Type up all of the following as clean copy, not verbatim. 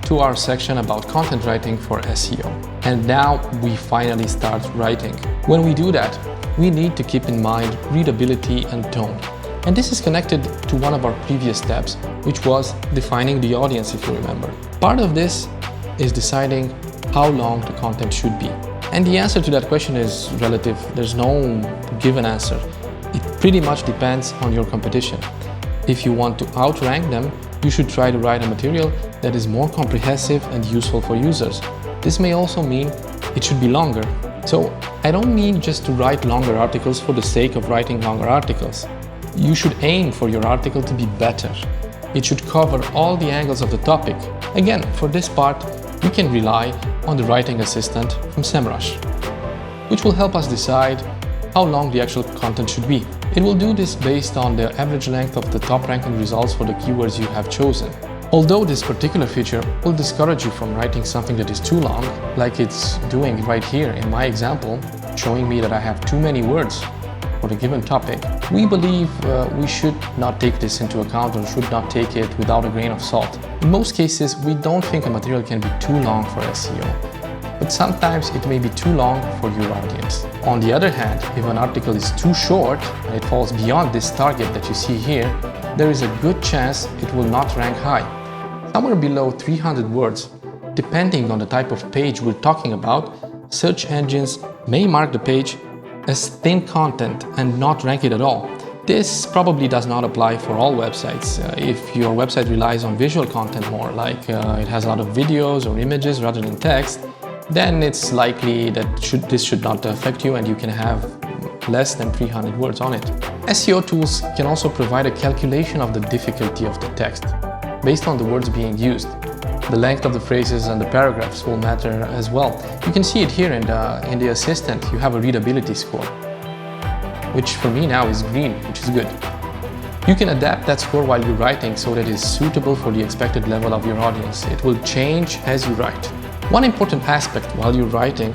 to our section about content writing for SEO. And now we finally start writing. When we do that, we need to keep in mind readability and tone. And this is connected to one of our previous steps, which was defining the audience, if you remember. Part of this is deciding how long the content should be. And the answer to that question is relative. There's no given answer. It pretty much depends on your competition. If you want to outrank them, you should try to write a material that is more comprehensive and useful for users. This may also mean it should be longer. So I don't mean just to write longer articles for the sake of writing longer articles. You should aim for your article to be better. It should cover all the angles of the topic. Again, for this part, we can rely on the writing assistant from SEMrush, which will help us decide how long the actual content should be. It will do this based on the average length of the top ranking results for the keywords you have chosen. Although this particular feature will discourage you from writing something that is too long, like it's doing right here in my example, showing me that I have too many words for a given topic, we believe we should not take this into account or should not take it without a grain of salt. In most cases, we don't think a material can be too long for SEO, but sometimes it may be too long for your audience. On the other hand, if an article is too short and it falls beyond this target that you see here, there is a good chance it will not rank high. Somewhere below 300 words, depending on the type of page we're talking about, search engines may mark the page as thin content and not rank it at all. This probably does not apply for all websites. If your website relies on visual content more, like it has a lot of videos or images rather than text, then it's likely that this should not affect you and you can have less than 300 words on it. SEO tools can also provide a calculation of the difficulty of the text based on the words being used. The length of the phrases and the paragraphs will matter as well. You can see it here in the assistant. You have a readability score, which for me now is green, which is good. You can adapt that score while you're writing so that it is suitable for the expected level of your audience. It will change as you write. One important aspect while you're writing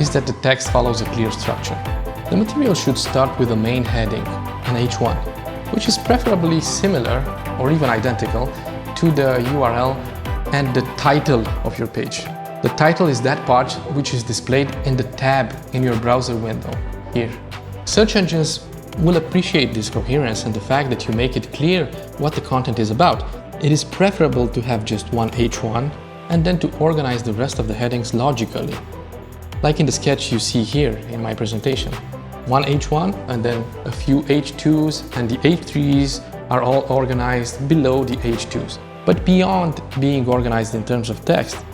is that the text follows a clear structure. The material should start with a main heading, an H1, which is preferably similar or even identical to the URL and the title of your page. The title is that part which is displayed in the tab in your browser window, here. Search engines will appreciate this coherence and the fact that you make it clear what the content is about. It is preferable to have just one H1 and then to organize the rest of the headings logically, like in the sketch you see here in my presentation. One H1 and then a few H2s, and the H3s are all organized below the H2s. But beyond being organized in terms of text,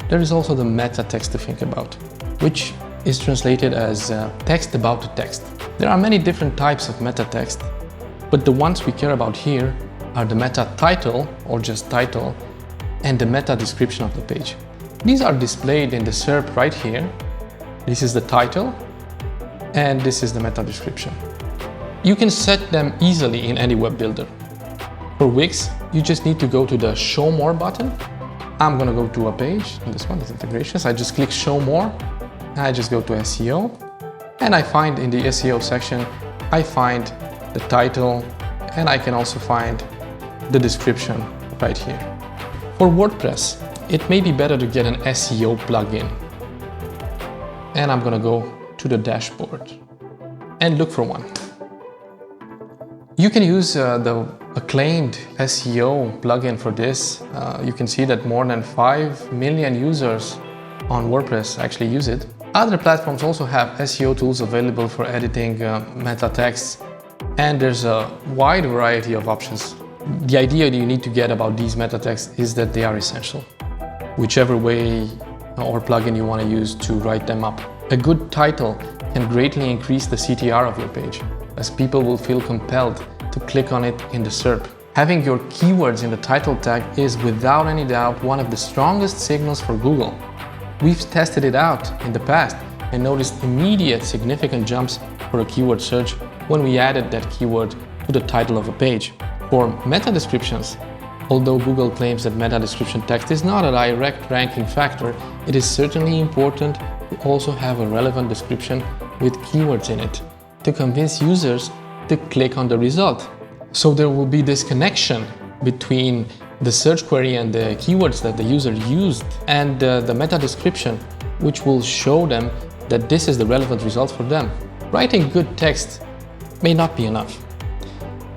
there is also the meta text to think about, which is translated as text about the text. There are many different types of meta text, but the ones we care about here are the meta title, or just title, and the meta description of the page. These are displayed in the SERP right here. This is the title, and this is the meta description. You can set them easily in any web builder. For Wix, you just need to go to the Show More button. I'm gonna go to a page, and this one is integrations. I just click Show More, and I just go to SEO, and I find in the SEO section, I find the title, and I can also find the description right here. For WordPress, it may be better to get an SEO plugin. And I'm gonna go to the dashboard and look for one. You can use the acclaimed SEO plugin for this. You can see that more than 5 million users on WordPress actually use it. Other platforms also have SEO tools available for editing meta texts, and there's a wide variety of options. The idea that you need to get about these meta texts is that they are essential, whichever way or plugin you want to use to write them up. A good title can greatly increase the CTR of your page, as people will feel compelled to click on it in the SERP. Having your keywords in the title tag is without any doubt one of the strongest signals for Google. We've tested it out in the past and noticed immediate significant jumps for a keyword search when we added that keyword to the title of a page. For meta descriptions, although Google claims that meta description text is not a direct ranking factor, it is certainly important to also have a relevant description with keywords in it to convince users to click on the result. So there will be this connection between the search query and the keywords that the user used, and the meta description, which will show them that this is the relevant result for them. Writing good text may not be enough.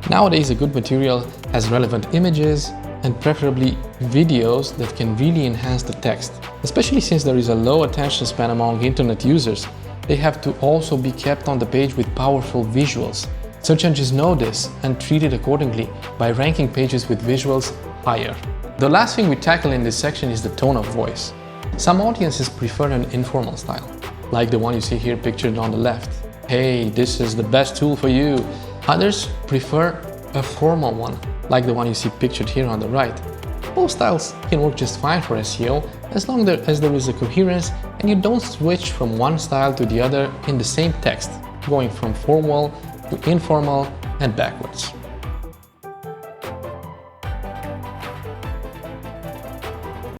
Nowadays, a good material has relevant images and preferably videos that can really enhance the text. Especially since there is a low attention span among internet users, they have to also be kept on the page with powerful visuals. Search engines know this and treat it accordingly by ranking pages with visuals higher. The last thing we tackle in this section is the tone of voice. Some audiences prefer an informal style, like the one you see here pictured on the left. Hey, this is the best tool for you. Others prefer a formal one, like the one you see pictured here on the right. Both styles can work just fine for SEO as long as there is a coherence and you don't switch from one style to the other in the same text, going from formal to informal and backwards.